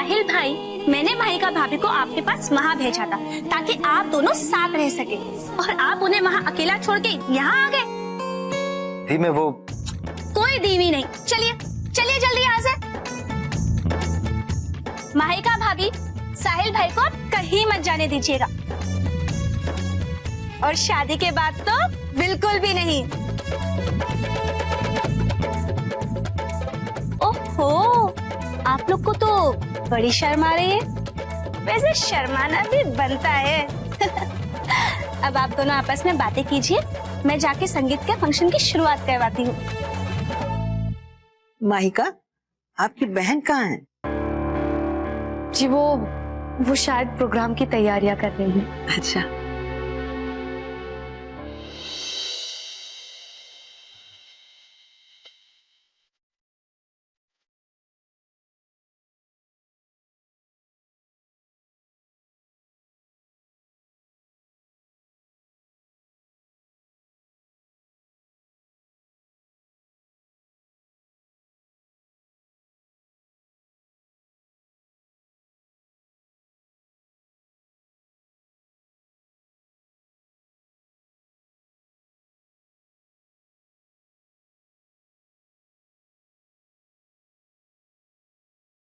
साहिल भाई, मैंने माहिका भाभी को आपके पास वहाँ भेजा था ताकि आप दोनों साथ रह सके, और आप उन्हें वहाँ अकेला छोड़ के यहाँ आ गए। दी मैं वो कोई दीवी नहीं, चलिए चलिए जल्दी यहाँ से। माहिका भाभी, साहिल भाई को आप कहीं मत जाने दीजिएगा, और शादी के बाद तो बिल्कुल भी नहीं। ओहो, आप लोग को तो बड़ी शर्म आ रही है। वैसे शर्माना भी बनता है। अब आप दोनों आपस में बातें कीजिए, मैं जाके संगीत के फंक्शन की शुरुआत करवाती हूँ। माहिका, आपकी बहन कहाँ है? जी वो शायद प्रोग्राम की तैयारियां कर रही है। अच्छा।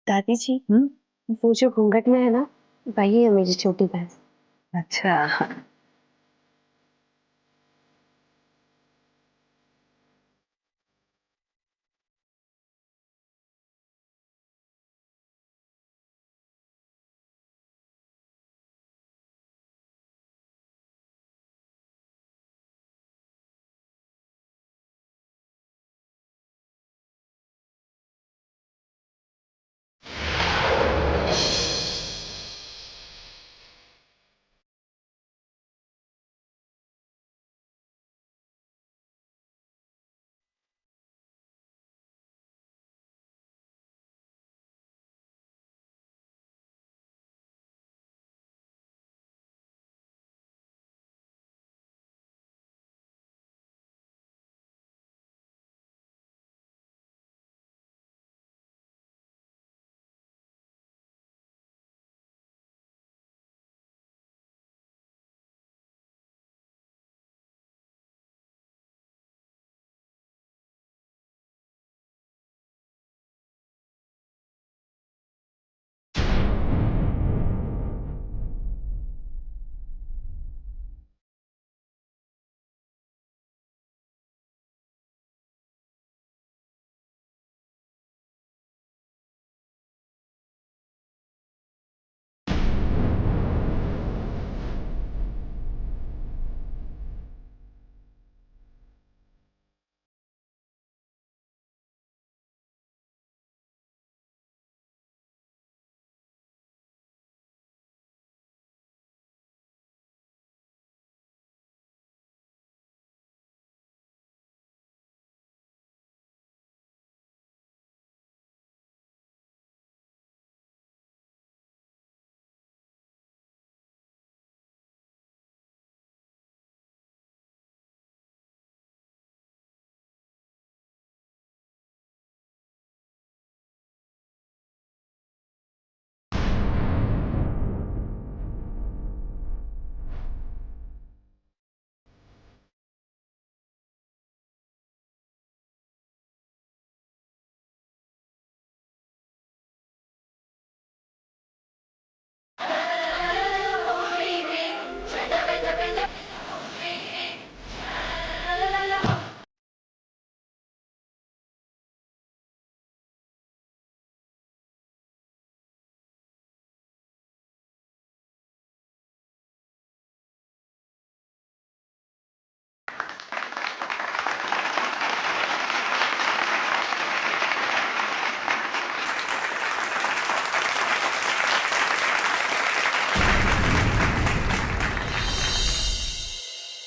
दादी जी, वो जो घूंघट में है ना, वही है मेरी छोटी बहन। अच्छा।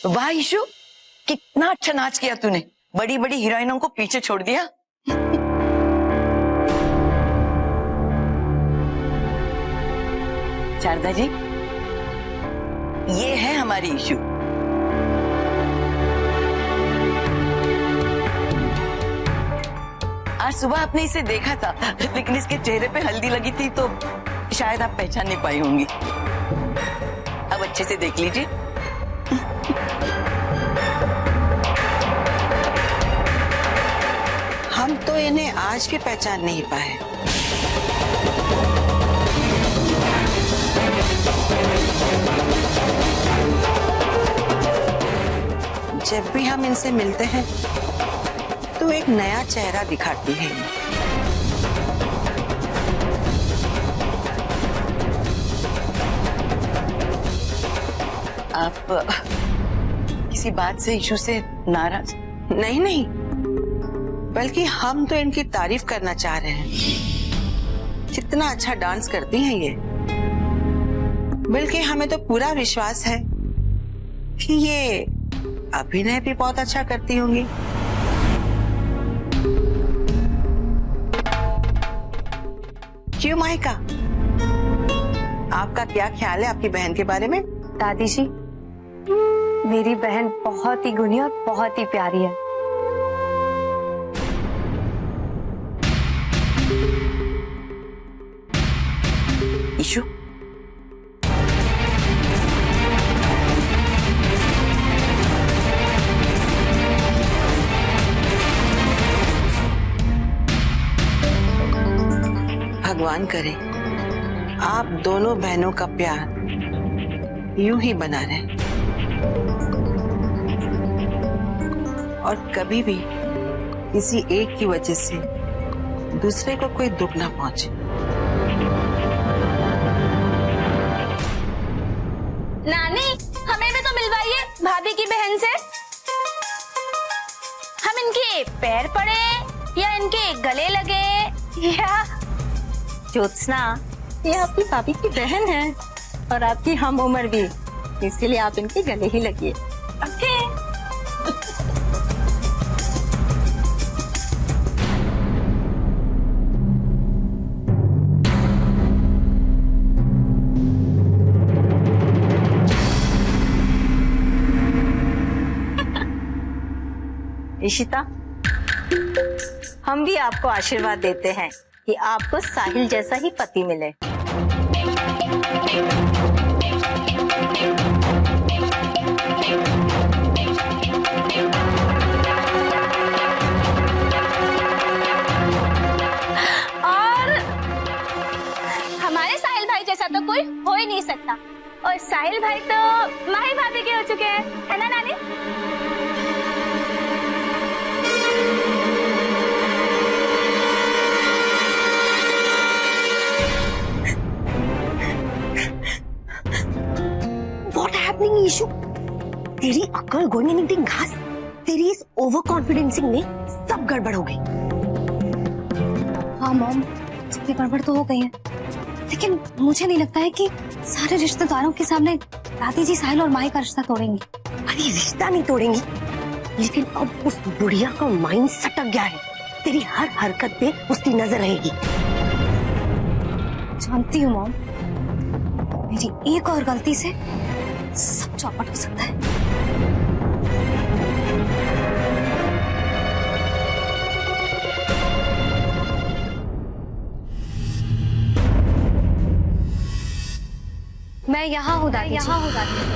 वाह ईशु, कितना अच्छा नाच किया तूने। बड़ी बड़ी हीरोइनों को पीछे छोड़ दिया। शारदा जी, ये है हमारी ईशु। आज सुबह आपने इसे देखा था, लेकिन इसके चेहरे पे हल्दी लगी थी तो शायद आप पहचान नहीं पाई होंगी। अब अच्छे से देख लीजिए। हम तो इन्हें आज भी पहचान नहीं पाए। जब भी हम इनसे मिलते हैं तो एक नया चेहरा दिखाती है। आप किसी बात से, इशू से नाराज? नहीं नहीं, बल्कि हम तो इनकी तारीफ करना चाह रहे हैं। कितना अच्छा डांस करती हैं ये। बल्कि हमें तो पूरा विश्वास है कि ये अभिनय भी बहुत अच्छा करती होंगी। क्यों माहिका, आपका क्या ख्याल है आपकी बहन के बारे में? दादी जी, मेरी बहन बहुत ही गुणी और बहुत ही प्यारी है। इशू, भगवान करे आप दोनों बहनों का प्यार यूं ही बना रहे और कभी भी किसी एक की वजह से दूसरे को कोई दुख ना पहुंचे। नानी, हमें भी तो मिलवाइए भाभी की बहन से। हम इनके पैर पड़े या इनके गले लगे या ज्योत्सना, ये आपकी भाभी की बहन है और आपकी हम उम्र भी, इसलिए आप इनके गले ही लगिए। ओके। इशिता, हम भी आपको आशीर्वाद देते हैं कि आपको साहिल जैसा ही पति मिले। और हमारे साहिल भाई जैसा तो कोई हो ही नहीं सकता, और साहिल भाई तो माही भाभी के हो चुके हैं, है ना नानी? इशू, तेरी अकल गोइंग एनीथिंग घास, तेरी इस ओवर कॉन्फिडेंसिंग में सब गड़बड़ हो गई। हाँ मॉम, सबकी गड़बड़ तो हो गई है, लेकिन मुझे नहीं लगता है कि सारे रिश्तेदारों के सामने दादी जी साहिल और माही का रिश्ता तोड़ेंगी। अरे रिश्ता नहीं तोड़ेंगी, लेकिन अब उस बुढ़िया का माइंड सटक गया है। तेरी हर हरकत पे उसकी नजर रहेगी। जानती हूँ मॉम, मेरी एक और गलती से सब चौपट हो सकता है। मैं यहाँ हूँ दादी, यहाँ हूँ दादी।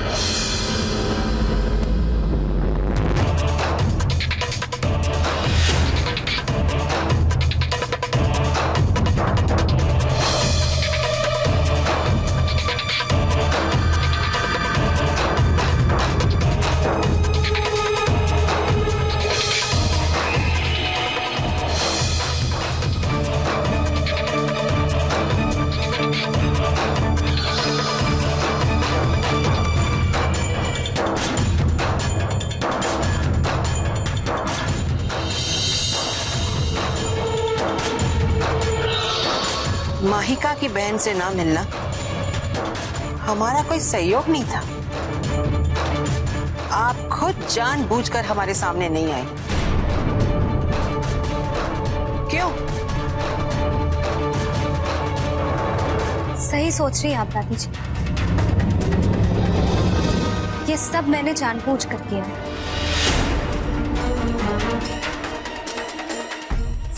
माहिका की बहन से ना मिलना हमारा कोई सहयोग नहीं था। आप खुद जानबूझकर हमारे सामने नहीं आए। क्यों? सही सोच रही हैं आप दादी जी, ये सब मैंने जानबूझ कर किया है।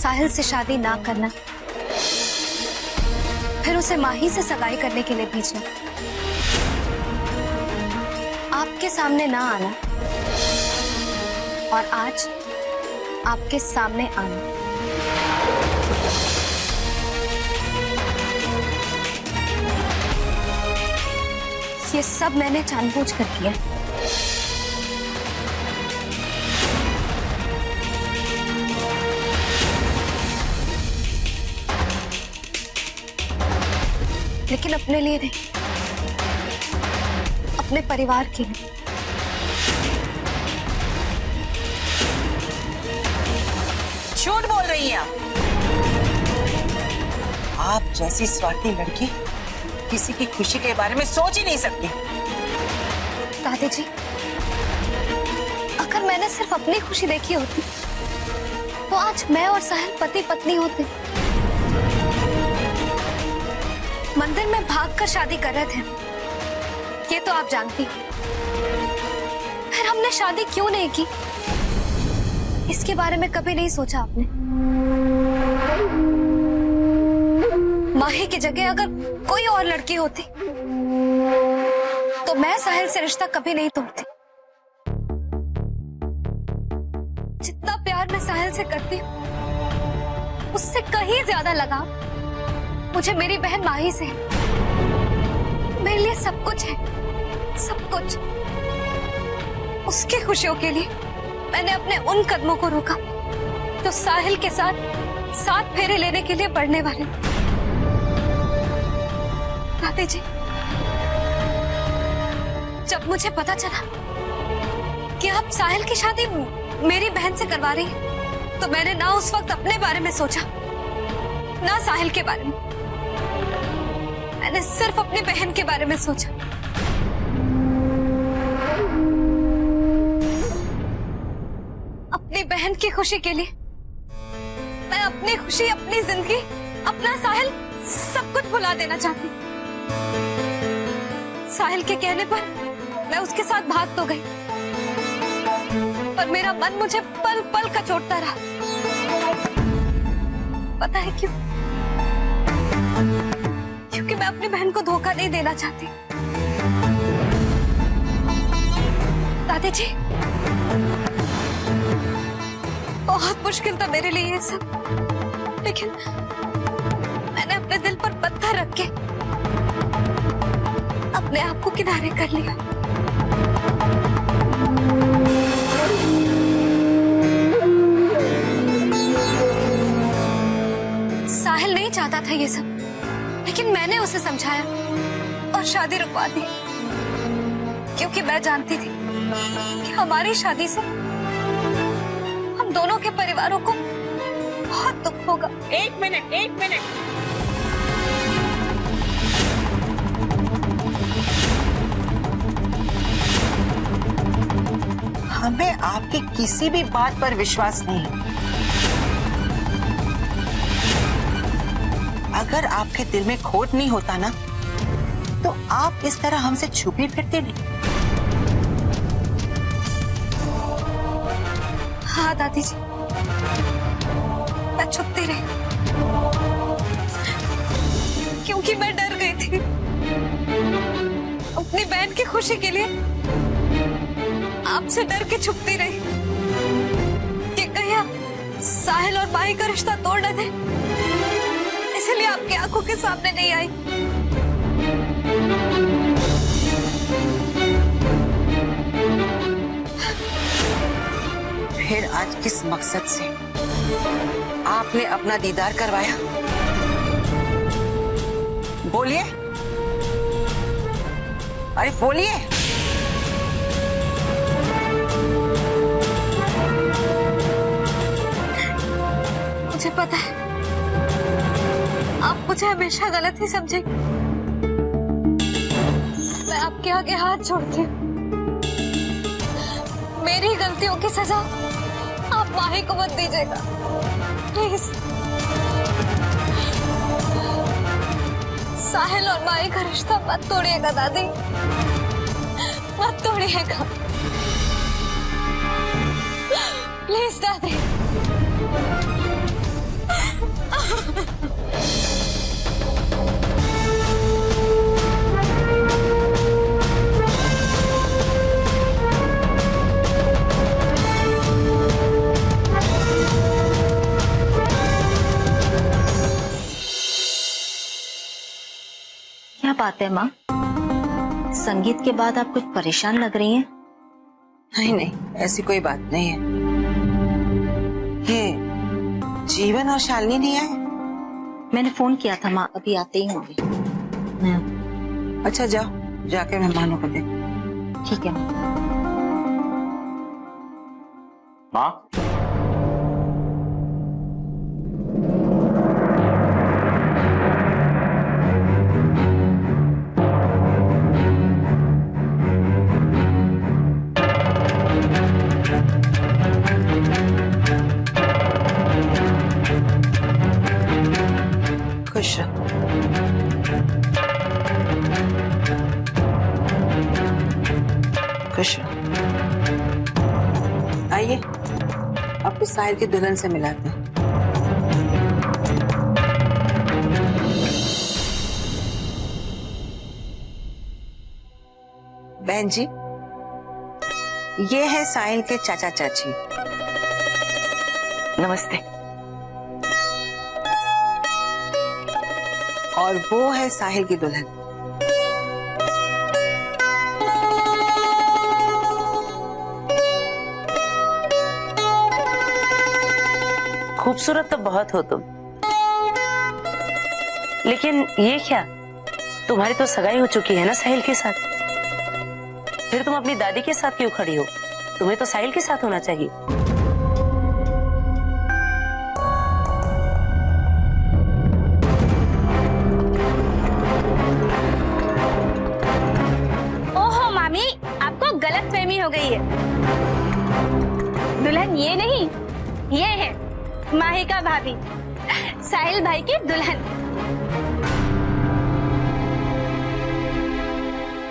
साहिल से शादी ना करना, फिर उसे माही से सगाई करने के लिए भेजना, आपके सामने ना आना और आज आपके सामने आना। ये सब मैंने जानबूझ कर किया। लेकिन अपने लिए नहीं, अपने परिवार के लिए। झूठ बोल रही हैं आप जैसी स्वार्थी लड़की किसी की खुशी के बारे में सोच ही नहीं सकती। दादी जी, अगर मैंने सिर्फ अपनी खुशी देखी होती तो आज मैं और साहिल पति पत्नी होते। मंदिर में भागकर शादी कर रहे थे, ये तो आप जानती। फिर हमने शादी क्यों नहीं की, इसके बारे में कभी नहीं सोचा आपने। माही की जगह अगर कोई और लड़की होती तो मैं साहिल से रिश्ता कभी नहीं तोड़ती। जितना प्यार मैं साहिल से करती हूँ, उससे कहीं ज्यादा लगाव मुझे मेरी बहन माही से है। मेरे लिए सब कुछ है, सब कुछ। उसकी खुशियों के लिए मैंने अपने उन कदमों को रोका जो साहिल के साथ फेरे लेने के लिए बढ़ने वाले। दादी जी, जब मुझे पता चला कि आप साहिल की शादी मेरी बहन से करवा रही हैं, तो मैंने ना उस वक्त अपने बारे में सोचा, ना साहिल के बारे में। मैंने सिर्फ अपनी बहन के बारे में सोचा। अपनी बहन की खुशी के लिए मैं अपनी खुशी, अपनी जिंदगी, अपना साहिल सब कुछ भुला देना चाहती। साहिल के कहने पर मैं उसके साथ भाग तो गई, पर मेरा मन मुझे पल पल कचोटता रहा। पता है क्यों? क्योंकि मैं अपनी बहन को धोखा नहीं देना चाहती। दादी जी, बहुत मुश्किल था मेरे लिए ये सब, लेकिन मैंने अपने दिल पर पत्थर रख के अपने आप को किनारे कर लिया। साहिल नहीं चाहता था ये सब, लेकिन मैंने उसे समझाया और शादी रुकवा दी, क्योंकि मैं जानती थी कि हमारी शादी से हम दोनों के परिवारों को बहुत दुख होगा। एक मिनट। हमें आपकी किसी भी बात पर विश्वास नहीं। अगर आपके दिल में खोट नहीं होता ना, तो आप इस तरह हमसे छुपी फिरते नहीं। हाँ दादी जी, मैं छुपती रही, क्योंकि मैं डर गई थी। अपनी बहन की खुशी के लिए आपसे डर के छुपती रही कि कहीं आप साहिल और माही का रिश्ता तोड़ न दें, इसलिए आपकी आंखों के सामने नहीं आई। फिर आज किस मकसद से आपने अपना दीदार करवाया? बोलिए, अरे बोलिए। मुझे पता है आप मुझे हमेशा गलत ही समझेंगे। मैं आपके आगे हाथ जोड़ती हूँ, मेरी गलतियों की सजा आप माही को मत दीजिएगा, प्लीज। साहिल और माही का रिश्ता मत तोड़िएगा दादी, मत तोड़िएगा, प्लीज दादी। बात है माँ? संगीत के बाद आप कुछ परेशान लग रही हैं। नहीं नहीं, ऐसी कोई बात नहीं है। ये जीवन और शालिनी नहीं आए? मैंने फोन किया था माँ, अभी आते ही होंगे। अच्छा जाओ, जाके मेहमानों को देख। ठीक है माँ। खुश रहो। खुश रहो। आइए, आपको साहिल की दुल्हन से मिलाते हैं। बहन जी, ये है साहिल के चाचा चाची। नमस्ते। और वो है साहिल की दुल्हन। खूबसूरत तो बहुत हो तुम, लेकिन ये क्या, तुम्हारी तो सगाई हो चुकी है ना साहिल के साथ। फिर तुम अपनी दादी के साथ क्यों खड़ी हो? तुम्हें तो साहिल के साथ होना चाहिए। ओहो मामी, आपको गलतफहमी हो गई है। दुल्हन ये नहीं, ये है माहिका भाभी, साहिल भाई की दुल्हन।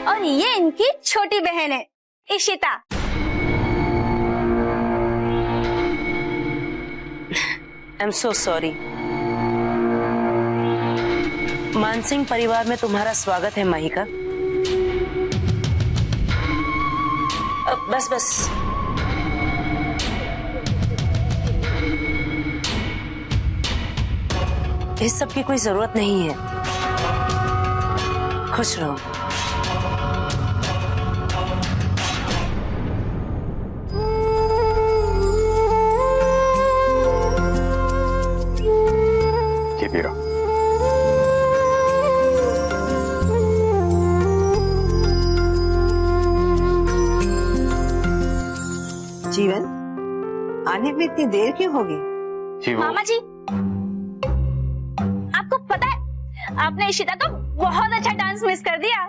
और ये इनकी छोटी बहन है Ishita. I am so sorry. Mansingh परिवार में तुम्हारा स्वागत है माहिका। बस बस, इस सब की कोई जरूरत नहीं है। खुश रहो। ये पी रहा। जीवन, आने में इतनी देर क्यों होगी? जी वो मामा जी, आपको पता है आपने इशिता का बहुत अच्छा डांस मिस कर दिया।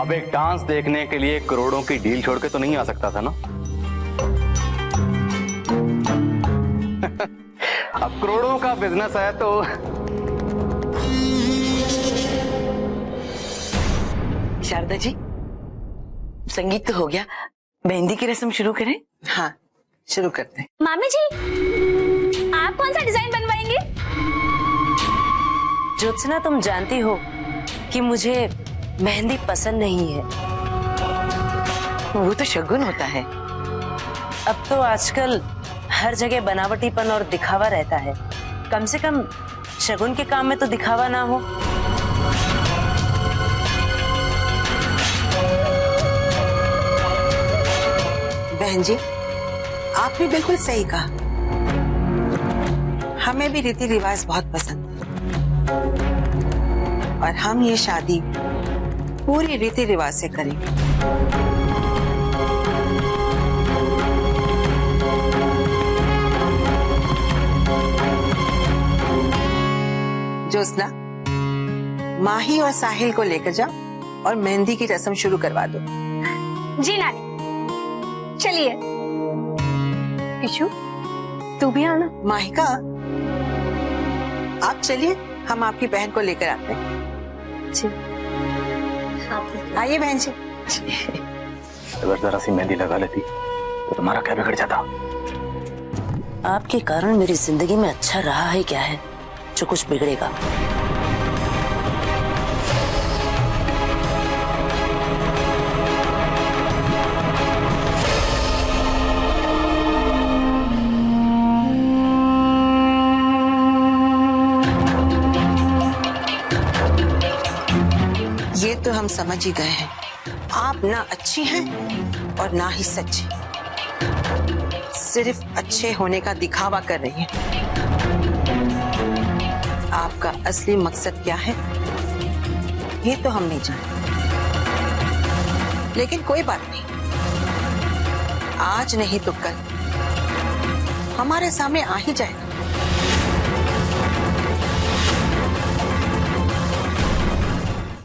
अब एक डांस देखने के लिए करोड़ों की डील छोड़ के तो नहीं आ सकता था ना। अब करोड़ों का बिजनेस है तो शारदा जी, संगीत तो हो गया, मेहंदी की रस्म शुरू करें? हाँ, शुरू करते हैं। मामी जी, आप कौन सा डिजाइन बनवाएंगे? ज्योत्सना, तुम जानती हो कि मुझे मेहंदी पसंद नहीं है। वो तो शगुन होता है। अब तो आजकल हर जगह बनावटीपन और दिखावा रहता है। कम से कम शगुन के काम में तो दिखावा ना हो। बहन जी, आपने बिल्कुल सही कहा। हमें भी रीति रिवाज बहुत पसंद है और हम ये शादी पूरी रीति रिवाज से करेंगे। ज्योत्सना, माही और साहिल को लेकर जाओ और मेहंदी की रस्म शुरू करवा दो। जी नानी, चलिए। इशू, तू भी आना। माहिका, आप चलिए, हम आपकी बहन को लेकर आते हैं। आइए बहन जी। अगर जरा सी मेहंदी लगा लेती तो तुम्हारा क्या बिगड़ जाता। आपके कारण मेरी जिंदगी में अच्छा रहा है क्या है जो कुछ बिगड़ेगा? ये तो हम समझ ही गए हैं, आप ना अच्छी हैं और ना ही सच्ची, सिर्फ अच्छे होने का दिखावा कर रही हैं। आपका असली मकसद क्या है ये तो हम नहीं जानते, लेकिन कोई बात नहीं, आज नहीं तो कल हमारे सामने आ ही जाएगा।